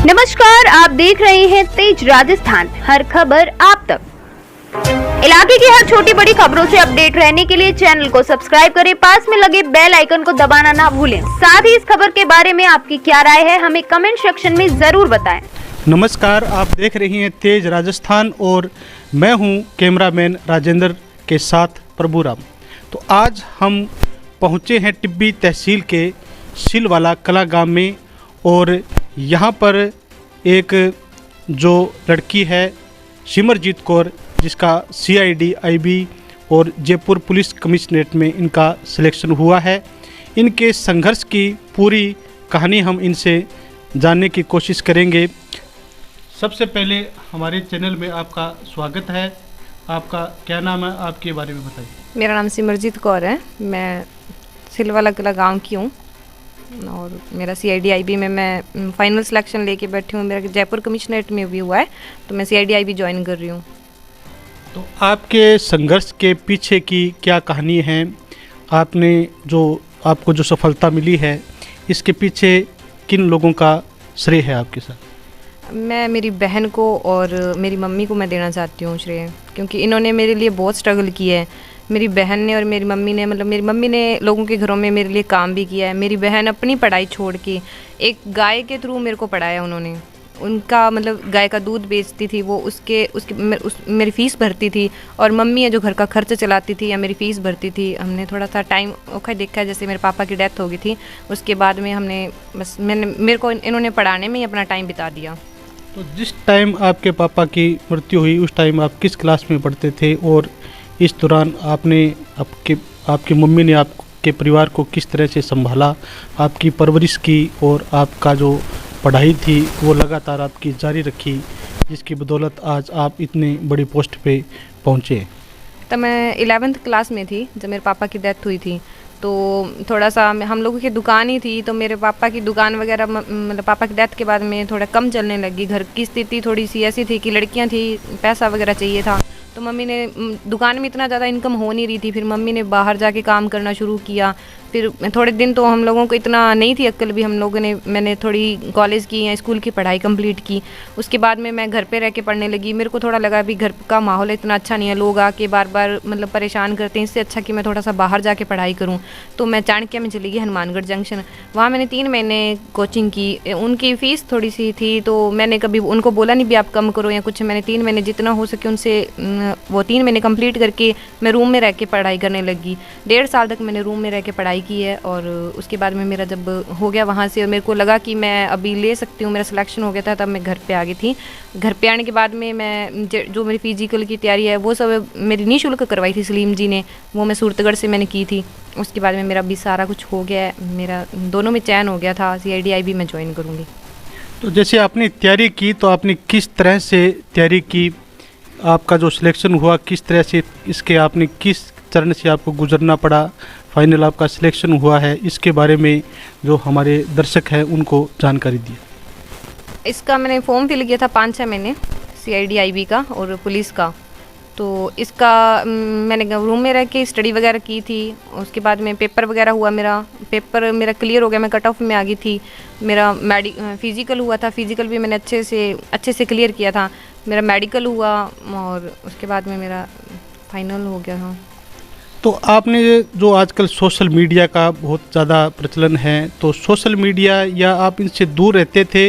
नमस्कार, आप देख रहे हैं तेज राजस्थान, हर खबर आप तक। इलाके की हर छोटी बड़ी खबरों से अपडेट रहने के लिए चैनल को सब्सक्राइब करें, पास में लगे बेल आइकन को दबाना ना भूलें। साथ ही इस खबर के बारे में आपकी क्या राय है, हमें कमेंट सेक्शन में जरूर बताएं। नमस्कार, आप देख रही हैं तेज राजस्थान और मैं हूं कैमरामैन राजेंद्र के साथ प्रभुराम। तो आज हम पहुंचे हैं टिब्बी तहसील के सिलवाला कला गांव में और यहाँ पर एक जो लड़की है सिमरजीत कौर, जिसका CID IB और जयपुर पुलिस कमिश्नरेट में इनका सिलेक्शन हुआ है। इनके संघर्ष की पूरी कहानी हम इनसे जानने की कोशिश करेंगे। सबसे पहले हमारे चैनल में आपका स्वागत है। आपका क्या नाम है, आपके बारे में बताइए। मेरा नाम सिमरजीत कौर है, मैं सिलवाला कला गाँव की हूँ और मेरा CID IB में मैं फाइनल सिलेक्शन लेके बैठी हूँ। मेरा जयपुर कमिश्नरेट में भी हुआ है, तो मैं CID IB ज्वाइन कर रही हूँ। तो आपके संघर्ष के पीछे की क्या कहानी है? आपको जो सफलता मिली है, इसके पीछे किन लोगों का श्रेय है आपके साथ? मैं मेरी बहन को और मेरी मम्मी को मैं देना चाहती हूँ श्रेय, क्योंकि इन्होंने मेरे लिए बहुत स्ट्रगल किया है। मेरी बहन ने और मेरी मम्मी ने, मेरी मम्मी ने लोगों के घरों में मेरे लिए काम भी किया है। मेरी बहन अपनी पढ़ाई छोड़ के एक गाय के थ्रू मेरे को पढ़ाया उन्होंने। उनका गाय का दूध बेचती थी वो, मेरी फ़ीस भरती थी, और मम्मी है जो घर का खर्च चलाती थी या मेरी फ़ीस भरती थी। हमने थोड़ा सा टाइम औखा देखा है, जैसे मेरे पापा की डेथ हो गई थी, उसके बाद में मेरे को इन्होंने पढ़ाने में ही अपना टाइम बिता दिया। तो जिस टाइम आपके पापा की मृत्यु हुई, उस टाइम आप किस क्लास में पढ़ते थे और इस दौरान आपकी मम्मी ने आपके परिवार को किस तरह से संभाला, आपकी परवरिश की और आपका जो पढ़ाई थी वो लगातार आपकी जारी रखी, जिसकी बदौलत आज आप इतनी बड़ी पोस्ट पे पहुँचे? तब मैं 11th क्लास में थी जब मेरे पापा की डेथ हुई थी। तो थोड़ा सा हम लोगों की दुकान ही थी, तो मेरे पापा की दुकान वगैरह पापा की डेथ के बाद में थोड़ा कम चलने लगी। घर की स्थिति थोड़ी सी ऐसी थी कि लड़कियां थी, पैसा वगैरह चाहिए था, तो मम्मी ने दुकान में इतना ज़्यादा इनकम हो नहीं रही थी। फिर मम्मी ने बाहर जाके काम करना शुरू किया। फिर थोड़े दिन तो हम लोगों को इतना नहीं थी अक्ल भी, मैंने थोड़ी कॉलेज की या स्कूल की पढ़ाई कंप्लीट की। उसके बाद में मैं घर पे रह के पढ़ने लगी। मेरे को थोड़ा लगा भी घर का माहौल इतना अच्छा नहीं है, लोग आके बार बार परेशान करते हैं, इससे अच्छा कि मैं थोड़ा सा बाहर जाके पढ़ाई करूँ। तो मैं चाणक्य में चली गई, हनुमानगढ़ जंक्शन। वहाँ मैंने 3 महीने कोचिंग की। उनकी फ़ीस थोड़ी सी थी, तो मैंने कभी उनको बोला नहीं भी आप कम करो या कुछ। मैंने 3 महीने जितना हो सके उनसे वो 3 महीने कंप्लीट करके मैं रूम में रह के पढ़ाई करने लगी। 1.5 साल तक मैंने रूम में रह के पढ़ाई की है। और उसके बाद में मेरा जब हो गया वहाँ से, और मेरे को लगा कि मैं अभी ले सकती हूँ, मेरा सिलेक्शन हो गया था, तब मैं घर पे आ गई थी। घर पे आने के बाद में मैं जो मेरी फिजिकल की तैयारी है वो सब मेरी निःशुल्क करवाई थी सलीम जी ने, वो मैं सूरतगढ़ से मैंने की थी। उसके बाद में मेरा अभी सारा कुछ हो गया है, मेरा दोनों में चयन हो गया था। CID IB मैं ज्वाइन करूँगी। तो जैसे आपने तैयारी की, तो आपने किस तरह से तैयारी की? आपका जो सिलेक्शन हुआ किस तरह से, इसके आपने किस चरण से आपको गुजरना पड़ा, फाइनल आपका सिलेक्शन हुआ है, इसके बारे में जो हमारे दर्शक हैं उनको जानकारी दी। इसका मैंने फॉर्म फिल किया था 5-6 महीने CID IB का और पुलिस का। तो इसका मैंने रूम में रह के स्टडी वगैरह की थी। उसके बाद में पेपर वगैरह हुआ, पेपर मेरा क्लियर हो गया, मैं कट ऑफ में आ गई थी। मेरा फिज़िकल हुआ था, फिज़िकल भी मैंने अच्छे से क्लियर किया था। मेरा मेडिकल हुआ और उसके बाद में मेरा फाइनल हो गया था। तो आपने जो आजकल सोशल मीडिया का बहुत ज़्यादा प्रचलन है, तो सोशल मीडिया या आप इनसे दूर रहते थे,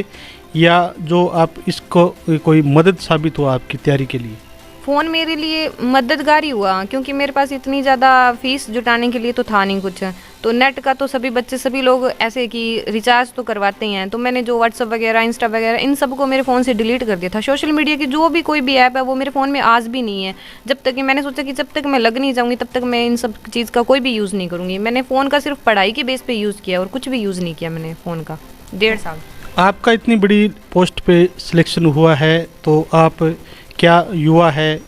या जो आप इसको कोई मदद साबित हुआ आपकी तैयारी के लिए? फ़ोन मेरे लिए मददगार ही हुआ, क्योंकि मेरे पास इतनी ज़्यादा फ़ीस जुटाने के लिए तो था नहीं कुछ। तो नेट का तो सभी लोग ऐसे कि रिचार्ज तो करवाते ही हैं। तो मैंने जो व्हाट्सअप वगैरह, इंस्टा वगैरह, इन सब को मेरे फ़ोन से डिलीट कर दिया था। सोशल मीडिया की जो भी कोई भी ऐप है वो मेरे फ़ोन में आज भी नहीं है। जब तक कि मैंने सोचा कि जब तक मैं लग नहीं जाऊँगी तब तक मैं इन सब चीज़ का कोई भी यूज़ नहीं करूँगी। मैंने फ़ोन का सिर्फ पढ़ाई के बेस पर यूज़ किया और कुछ भी यूज़ नहीं किया मैंने फ़ोन का 1.5 साल। आपका इतनी बड़ी पोस्ट पे सिलेक्शन हुआ है, तो आप क्या युवा है,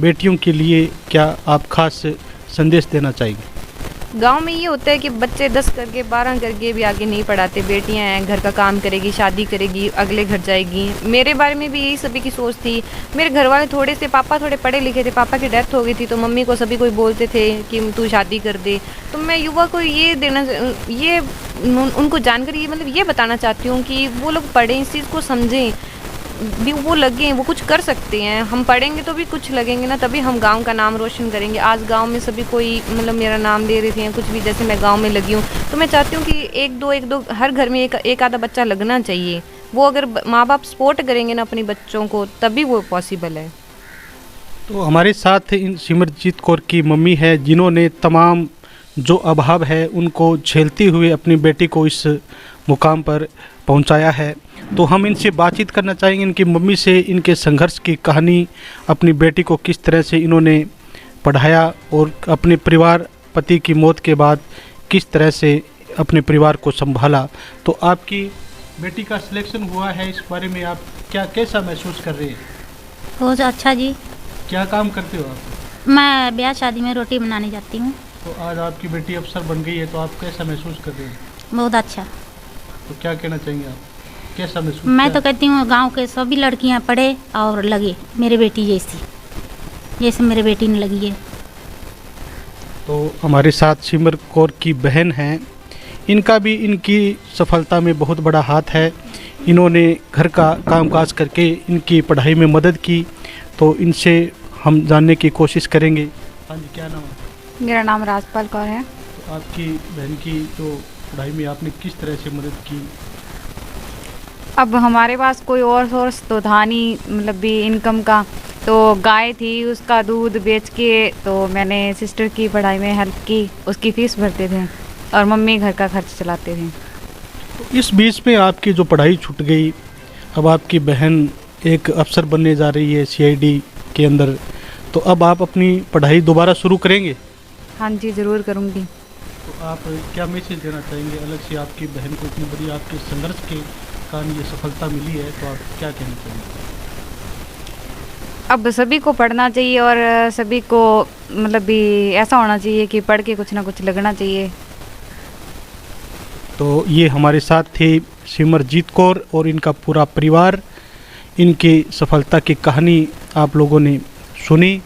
बेटियों के लिए क्या आप खास संदेश देना चाहेंगे? गांव में ये होता है कि बच्चे 10 करके 12 करके भी आगे नहीं पढ़ाते। बेटियां हैं, घर का काम करेगी, शादी करेगी, अगले घर जाएगी। मेरे बारे में भी यही सभी की सोच थी। मेरे घर वाले थोड़े से, पापा थोड़े पढ़े लिखे थे, पापा की डेथ हो गई थी तो मम्मी को सभी कोई बोलते थे कि तू शादी कर दे। तो मैं युवा को ये उनको जानकारी मतलब ये बताना चाहती हूँ कि वो लोग पढ़ें, इस चीज़ को समझें, भी वो लगे, वो कुछ कर सकते हैं। हम पढ़ेंगे तो भी कुछ लगेंगे ना, तभी हम गांव का नाम रोशन करेंगे। आज गांव में सभी कोई मतलब मेरा नाम ले रहे थे, कुछ भी, जैसे मैं गांव में लगी हूँ तो मैं चाहती हूँ कि एक दो हर घर में एक आधा बच्चा लगना चाहिए। वो अगर माँ बाप सपोर्ट करेंगे ना अपने बच्चों को, तभी वो पॉसिबल है। तो हमारे साथ इन सिमरजीत कौर की मम्मी है, जिन्होंने तमाम जो अभाव है उनको झेलते हुए अपनी बेटी को इस मुकाम पर पहुंचाया है। तो हम इनसे बातचीत करना चाहेंगे, इनकी मम्मी से, इनके संघर्ष की कहानी, अपनी बेटी को किस तरह से इन्होंने पढ़ाया और अपने परिवार, पति की मौत के बाद किस तरह से अपने परिवार को संभाला। तो आपकी बेटी का सिलेक्शन हुआ है, इस बारे में आप कैसा महसूस कर रहे हैं? बहुत अच्छा जी। क्या काम करते हो आप? मैं ब्याह शादी में रोटी बनाने जाती हूँ। तो आज आपकी बेटी अफसर बन गई है, तो आप कैसा महसूस कर रहे हैं? बहुत अच्छा। तो क्या कहना चाहेंगे आप, कैसा महसूस? मैं तो कहती हूँ गांव के सभी लड़कियां पढ़े और लगे मेरे बेटी जैसी, जैसे मेरे बेटी ने लगी है। तो हमारे साथ सिमर कौर की बहन हैं, इनका भी इनकी सफलता में बहुत बड़ा हाथ है। इन्होंने घर का कामकाज करके इनकी पढ़ाई में मदद की। तो इनसे हम जानने की कोशिश करेंगे। हाँ जी, क्या नाम है? मेरा नाम राजपाल कौर है। तो आपकी बहन की जो पढ़ाई में आपने किस तरह से मदद की? अब हमारे पास कोई और सोर्स तो था नहीं, मतलब भी इनकम का, तो गाय थी, उसका दूध बेच के तो मैंने सिस्टर की पढ़ाई में हेल्प की, उसकी फ़ीस भरते थे और मम्मी घर का खर्च चलाते थे। तो इस बीच में आपकी जो पढ़ाई छूट गई, अब आपकी बहन एक अफसर बनने जा रही है सीआईडी के अंदर, तो अब आप अपनी पढ़ाई दोबारा शुरू करेंगे? हाँ जी, ज़रूर करूँगी। तो आप क्या मैसेज देना चाहेंगे अलग से आपकी बहन को? इतनी बड़ी आपके संघर्ष के कारण ये सफलता मिली है, तो आप क्या कहना चाहेंगे? अब सभी को पढ़ना चाहिए और सभी को मतलब भी ऐसा होना चाहिए कि पढ़ के कुछ ना कुछ लगना चाहिए। तो ये हमारे साथ थे सिमरजीत कौर और इनका पूरा परिवार। इनकी सफलता की कहानी आप लोगों ने सुनी।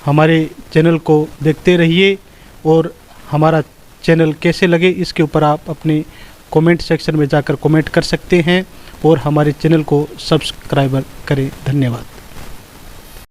हमारे चैनल को देखते रहिए और हमारा चैनल कैसे लगे इसके ऊपर आप अपने कमेंट सेक्शन में जाकर कमेंट कर सकते हैं और हमारे चैनल को सब्सक्राइब करें। धन्यवाद।